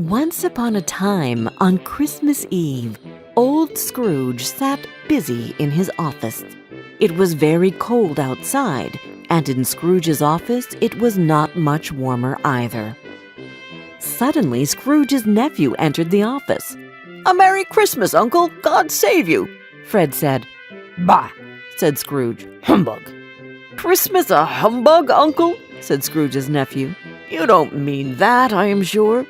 Once upon a time, on Christmas Eve, old Scrooge sat busy in his office. It was very cold outside, and in Scrooge's office it was not much warmer either. Suddenly, Scrooge's nephew entered the office. "A Merry Christmas, Uncle! God save you!" Fred said. "Bah!" said Scrooge. "Humbug!" "Christmas a humbug, Uncle?" said Scrooge's nephew. "You don't mean that, I am sure."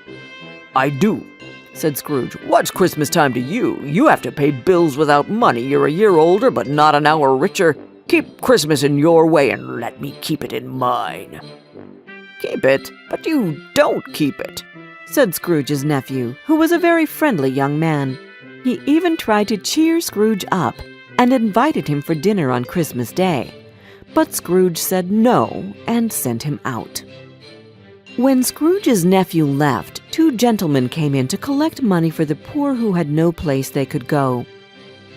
"I do," said Scrooge. "What's Christmas time to you? You have to pay bills without money. You're a year older, but not an hour richer. Keep Christmas in your way and let me keep it in mine." "Keep it? But you don't keep it," said Scrooge's nephew, who was a very friendly young man. He even tried to cheer Scrooge up and invited him for dinner on Christmas Day. But Scrooge said no and sent him out. When Scrooge's nephew left, two gentlemen came in to collect money for the poor who had no place they could go.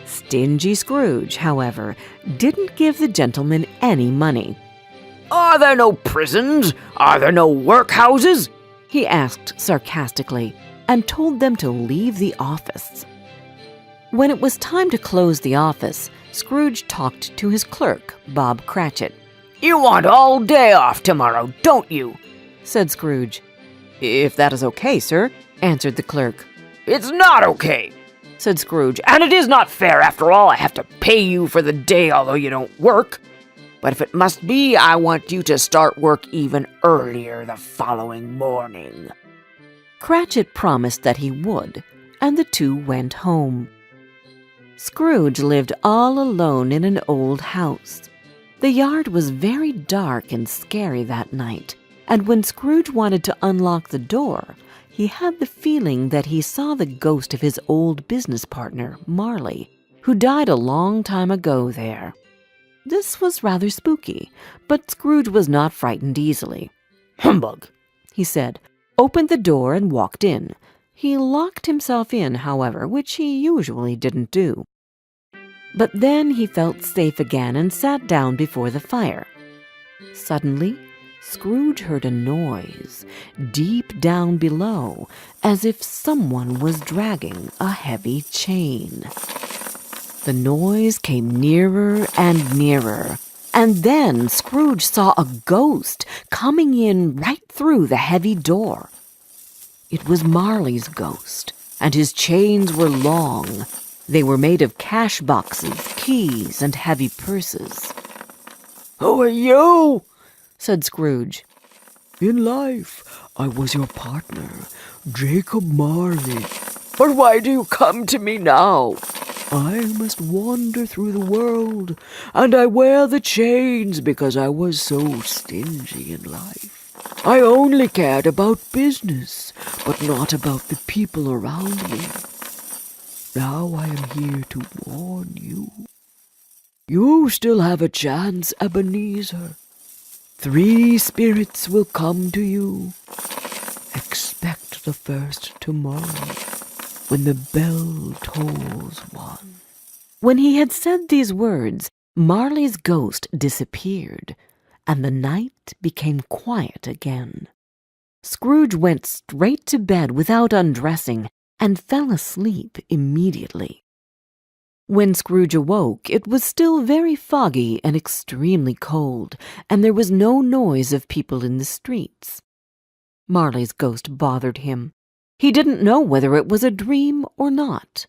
Stingy Scrooge, however, didn't give the gentlemen any money. "Are there no prisons? Are there no workhouses?" he asked sarcastically, and told them to leave the office. When it was time to close the office, Scrooge talked to his clerk, Bob Cratchit. "You want all day off tomorrow, don't you?" said Scrooge. "If that is okay, sir," answered the clerk. "It's not okay," said Scrooge, "and it is not fair. After all, I have to pay you for the day, although you don't work. But if it must be, I want you to start work even earlier the following morning." Cratchit promised that he would, and the two went home. Scrooge lived all alone in an old house. The yard was very dark and scary that night, and when Scrooge wanted to unlock the door, he had the feeling that he saw the ghost of his old business partner, Marley, who died a long time ago there. This was rather spooky, but Scrooge was not frightened easily. "Humbug," he said, opened the door and walked in. He locked himself in, however, which he usually didn't do. But then he felt safe again and sat down before the fire. Suddenly, Scrooge heard a noise deep down below, as if someone was dragging a heavy chain. The noise came nearer and nearer, and then Scrooge saw a ghost coming in right through the heavy door. It was Marley's ghost, and his chains were long. They were made of cash boxes, keys, and heavy purses. "Who are you?" said Scrooge. "In life, I was your partner, Jacob Marley. But why do you come to me now?" "I must wander through the world, and I wear the chains because I was so stingy in life. I only cared about business, but not about the people around me. Now I am here to warn you. You still have a chance, Ebenezer. 3 spirits will come to you. Expect the first tomorrow, when the bell tolls 1. When he had said these words, Marley's ghost disappeared, and the night became quiet again. Scrooge went straight to bed without undressing, and fell asleep immediately. When Scrooge awoke, it was still very foggy and extremely cold, and there was no noise of people in the streets. Marley's ghost bothered him. He didn't know whether it was a dream or not.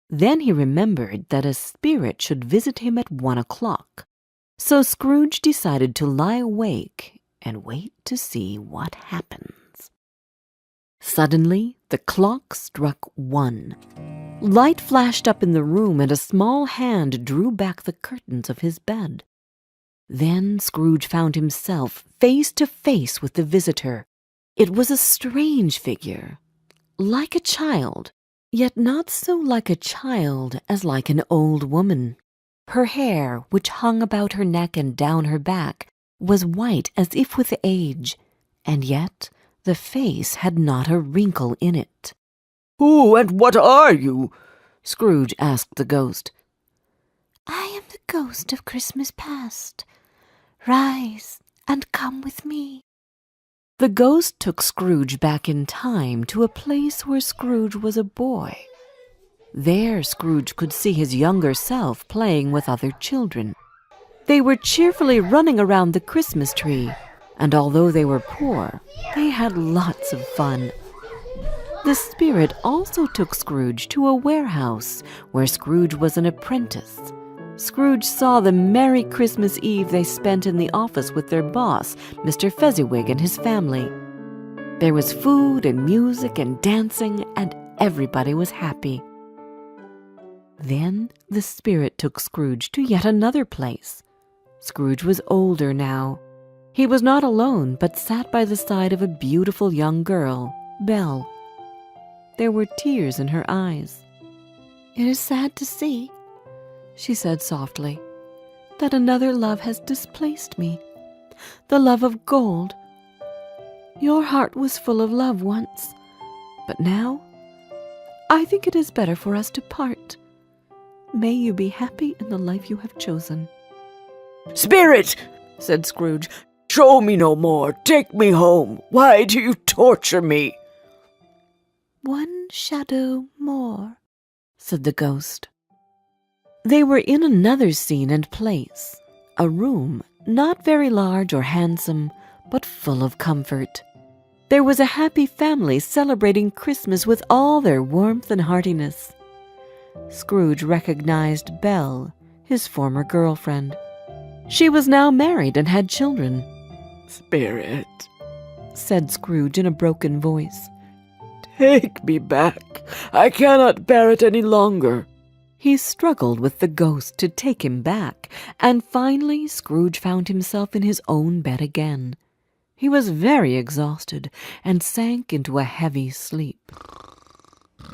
Then he remembered that a spirit should visit him at 1 o'clock, so Scrooge decided to lie awake and wait to see what happens. Suddenly, the clock struck 1. Light flashed up in the room, and a small hand drew back the curtains of his bed. Then Scrooge found himself face to face with the visitor. It was a strange figure, like a child, yet not so like a child as like an old woman. Her hair, which hung about her neck and down her back, was white as if with age, and yet the face had not a wrinkle in it. "Who and what are you?" Scrooge asked the ghost. "I am the ghost of Christmas past. Rise and come with me." The ghost took Scrooge back in time to a place where Scrooge was a boy. There Scrooge could see his younger self playing with other children. They were cheerfully running around the Christmas tree, and although they were poor, they had lots of fun. The spirit also took Scrooge to a warehouse where Scrooge was an apprentice. Scrooge saw the merry Christmas Eve they spent in the office with their boss, Mr. Fezziwig, and his family. There was food and music and dancing, and everybody was happy. Then the spirit took Scrooge to yet another place. Scrooge was older now. He was not alone, but sat by the side of a beautiful young girl, Belle. There were tears in her eyes. "It is sad to see," she said softly, "that another love has displaced me, the love of gold. Your heart was full of love once, but now I think it is better for us to part. May you be happy in the life you have chosen." "Spirit," said Scrooge, "show me no more. Take me home. Why do you torture me?" "One shadow more," said the ghost. They were in another scene and place, a room not very large or handsome, but full of comfort. There was a happy family celebrating Christmas with all their warmth and heartiness. Scrooge recognized Belle, his former girlfriend. She was now married and had children. "Spirit," said Scrooge in a broken voice, "take me back. I cannot bear it any longer." He struggled with the ghost to take him back, and finally Scrooge found himself in his own bed again. He was very exhausted and sank into a heavy sleep.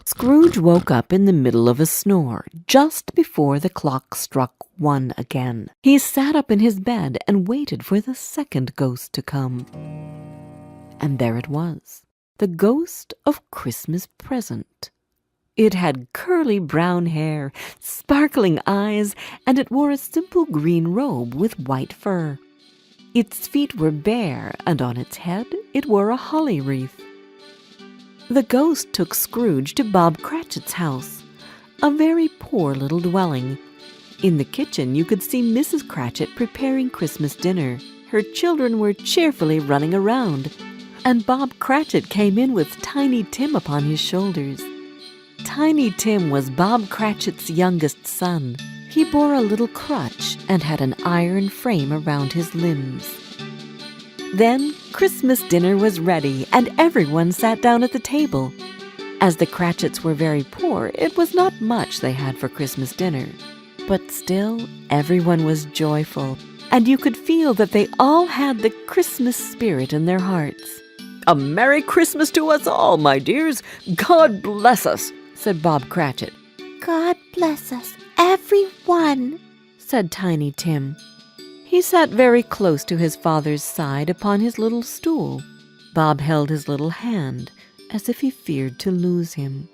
Scrooge woke up in the middle of a snore just before the clock struck 1 again. He sat up in his bed and waited for the second ghost to come. And there it was, the ghost of Christmas Present. It had curly brown hair, sparkling eyes, and it wore a simple green robe with white fur. Its feet were bare, and on its head it wore a holly wreath. The ghost took Scrooge to Bob Cratchit's house, a very poor little dwelling. In the kitchen you could see Mrs. Cratchit preparing Christmas dinner. Her children were cheerfully running around, and Bob Cratchit came in with Tiny Tim upon his shoulders. Tiny Tim was Bob Cratchit's youngest son. He bore a little crutch and had an iron frame around his limbs. Then Christmas dinner was ready, and everyone sat down at the table. As the Cratchits were very poor, it was not much they had for Christmas dinner. But still, everyone was joyful, and you could feel that they all had the Christmas spirit in their hearts. "A Merry Christmas to us all, my dears. God bless us," said Bob Cratchit. "God bless us, every one," said Tiny Tim. He sat very close to his father's side upon his little stool. Bob held his little hand, as if he feared to lose him.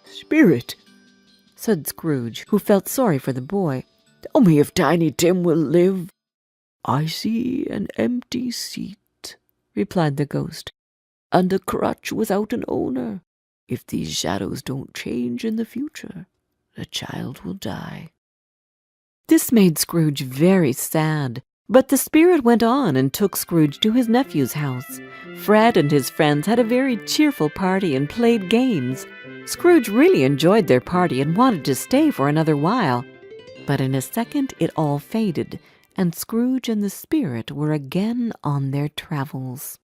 "Spirit," said Scrooge, who felt sorry for the boy, "tell me if Tiny Tim will live." "I see an empty seat," replied the ghost, "and a crutch without an owner. If these shadows don't change in the future, the child will die." This made Scrooge very sad, but the spirit went on and took Scrooge to his nephew's house. Fred and his friends had a very cheerful party and played games. Scrooge really enjoyed their party and wanted to stay for another while. But in a second it all faded, and Scrooge and the spirit were again on their travels.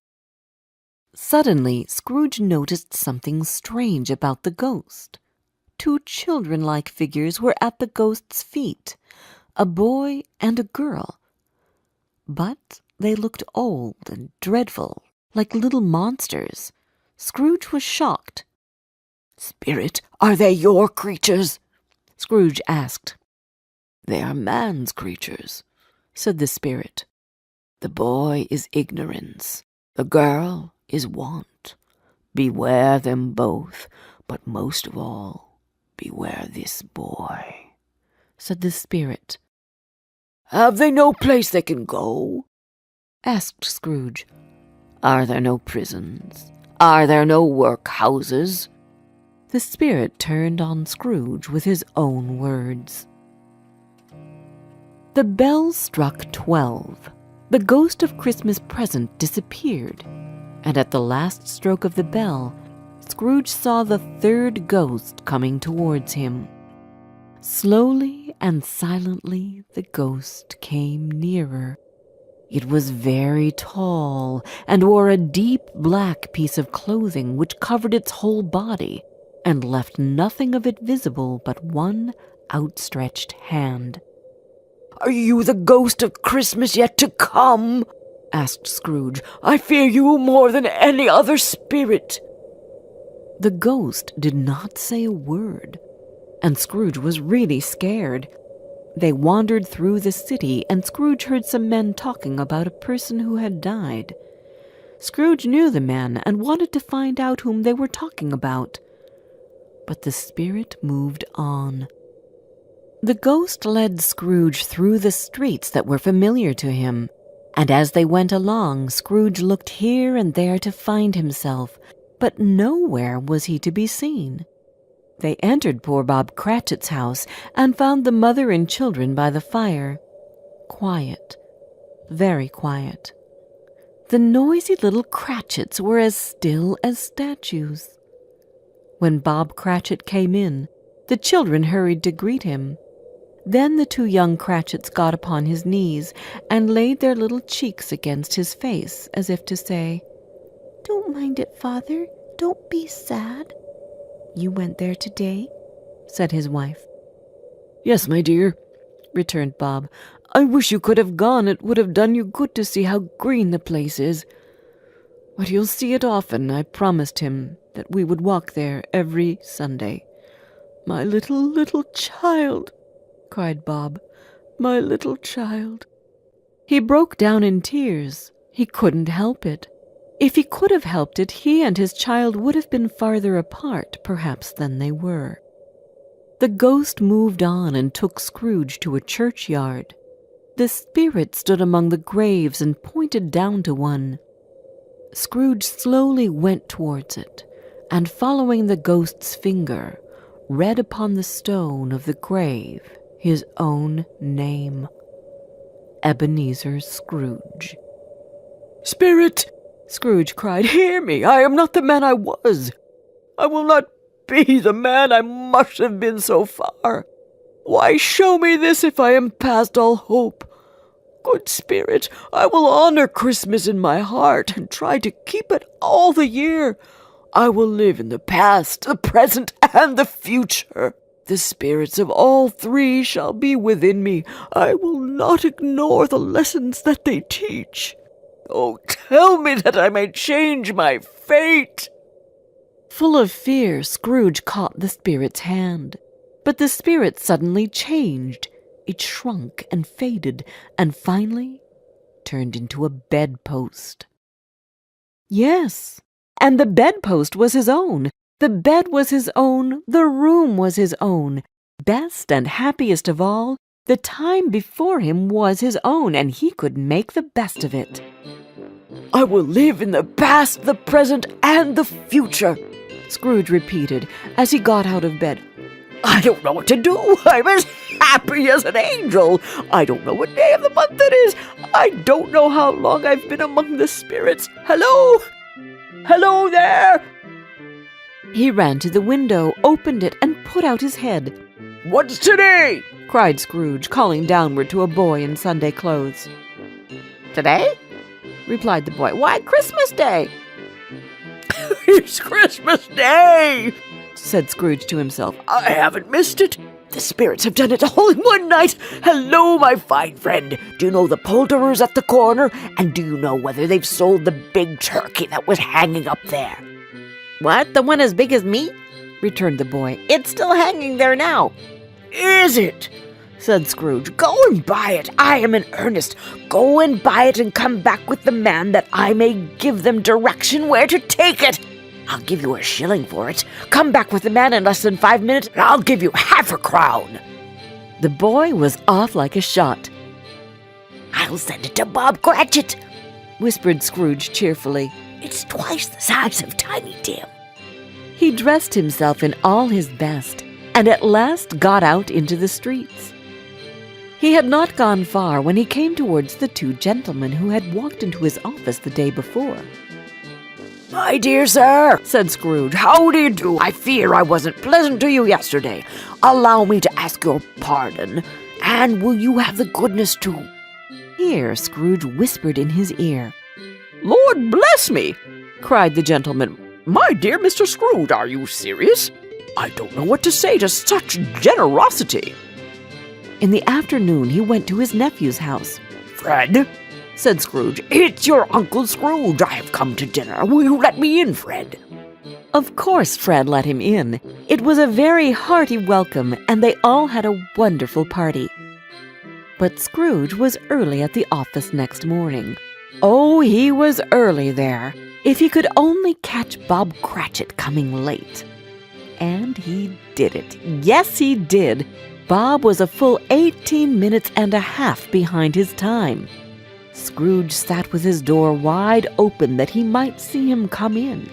Suddenly, Scrooge noticed something strange about the ghost. 2 children-like figures were at the ghost's feet, a boy and a girl. But they looked old and dreadful, like little monsters. Scrooge was shocked. "Spirit, are they your creatures?" Scrooge asked. "They are man's creatures," said the spirit. "The boy is ignorance, the girl is want. Beware them both, but most of all, beware this boy," said the spirit. "Have they no place they can go?" asked Scrooge. Are there no prisons? Are there no workhouses?" The spirit turned on Scrooge with his own words. The bell struck 12. The ghost of Christmas present disappeared, and at the last stroke of the bell, Scrooge saw the third ghost coming towards him. Slowly and silently the ghost came nearer. It was very tall and wore a deep black piece of clothing which covered its whole body and left nothing of it visible but one outstretched hand. "Are you the ghost of Christmas yet to come?" asked Scrooge. "I fear you more than any other spirit." The ghost did not say a word, and Scrooge was really scared. They wandered through the city, and Scrooge heard some men talking about a person who had died. Scrooge knew the men and wanted to find out whom they were talking about. But the spirit moved on. The ghost led Scrooge through the streets that were familiar to him, and as they went along, Scrooge looked here and there to find himself, but nowhere was he to be seen. They entered poor Bob Cratchit's house and found the mother and children by the fire. Quiet, very quiet. The noisy little Cratchits were as still as statues. When Bob Cratchit came in, the children hurried to greet him. Then the two young Cratchits got upon his knees and laid their little cheeks against his face, as if to say, "Don't mind it, Father. Don't be sad." "You went there today?" said his wife. "Yes, my dear," returned Bob. "I wish you could have gone. It would have done you good to see how green the place is. But you'll see it often. I promised him that we would walk there every Sunday." "My little child," cried Bob. "My little child." He broke down in tears. He couldn't help it. If he could have helped it, he and his child would have been farther apart, perhaps, than they were. The ghost moved on and took Scrooge to a churchyard. The spirit stood among the graves and pointed down to one. Scrooge slowly went towards it, and following the ghost's finger, read upon the stone of the grave his own name, Ebenezer Scrooge. "Spirit!" Scrooge cried, "hear me! I am not the man I was. I will not be the man I must have been so far. Why show me this if I am past all hope? Good Spirit, I will honor Christmas in my heart and try to keep it all the year. I will live in the past, the present, and the future. The spirits of all three shall be within me. I will not ignore the lessons that they teach. Oh, tell me that I may change my fate." Full of fear, Scrooge caught the spirit's hand. But the spirit suddenly changed. It shrunk and faded, and finally turned into a bedpost. Yes, and the bedpost was his own. The bed was his own. The room was his own. Best and happiest of all, the time before him was his own, and he could make the best of it. "I will live in the past, the present, and the future," Scrooge repeated as he got out of bed. "I don't know what to do. I'm as happy as an angel. I don't know what day of the month it is. I don't know how long I've been among the spirits. Hello! Hello there!" He ran to the window, opened it, and put out his head. "What's today?" cried Scrooge, calling downward to a boy in Sunday clothes. "Today?" replied the boy. "Why, Christmas Day." "It's Christmas Day," said Scrooge to himself. "I haven't missed it. The spirits have done it all in one night. Hello, my fine friend. Do you know the poulterers at the corner? And do you know whether they've sold the big turkey that was hanging up there?" "What, the one as big as me?" returned the boy. "It's still hanging there now." "Is it?" said Scrooge. "Go and buy it. I am in earnest. Go and buy it and come back with the man that I may give them direction where to take it. I'll give you a shilling for it. Come back with the man in less than 5 minutes, and I'll give you half a crown." The boy was off like a shot. "I'll send it to Bob Cratchit," whispered Scrooge cheerfully. "It's twice the size of Tiny Tim." He dressed himself in all his best, and at last got out into the streets. He had not gone far when he came towards the two gentlemen who had walked into his office the day before. "My dear sir," said Scrooge, "how do you do? I fear I wasn't pleasant to you yesterday. Allow me to ask your pardon, and will you have the goodness to—" Here Scrooge whispered in his ear. "Lord bless me!" cried the gentleman. "My dear Mr. Scrooge, are you serious? I don't know what to say to such generosity." In the afternoon he went to his nephew's house. "Fred," said Scrooge, "it's your Uncle Scrooge. I have come to dinner. Will you let me in, Fred?" Of course Fred let him in. It was a very hearty welcome, and they all had a wonderful party. But Scrooge was early at the office next morning. Oh, he was early there. If he could only catch Bob Cratchit coming late. And he did it. Yes, he did. Bob was a full 18 minutes and a half behind his time. Scrooge sat with his door wide open that he might see him come in.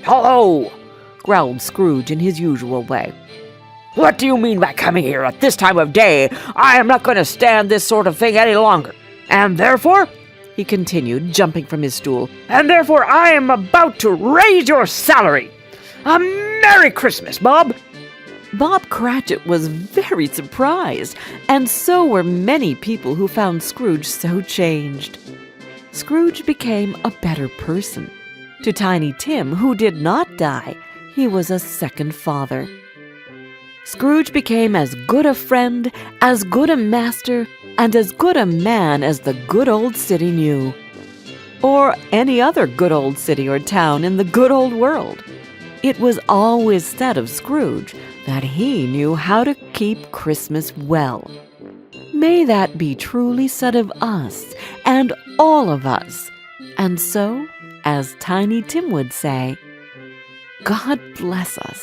"Hello!" growled Scrooge in his usual way. "What do you mean by coming here at this time of day? I am not going to stand this sort of thing any longer. And therefore," he continued, jumping from his stool, "and therefore I am about to raise your salary. A Merry Christmas, Bob!" Bob Cratchit was very surprised, and so were many people who found Scrooge so changed. Scrooge became a better person. To Tiny Tim, who did not die, he was a second father. Scrooge became as good a friend, as good a master, and as good a man as the good old city knew. Or any other good old city or town in the good old world. It was always said of Scrooge that he knew how to keep Christmas well. May that be truly said of us and all of us. And so, as Tiny Tim would say, God bless us,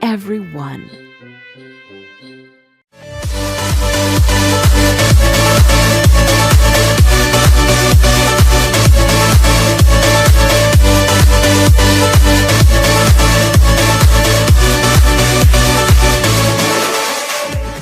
everyone.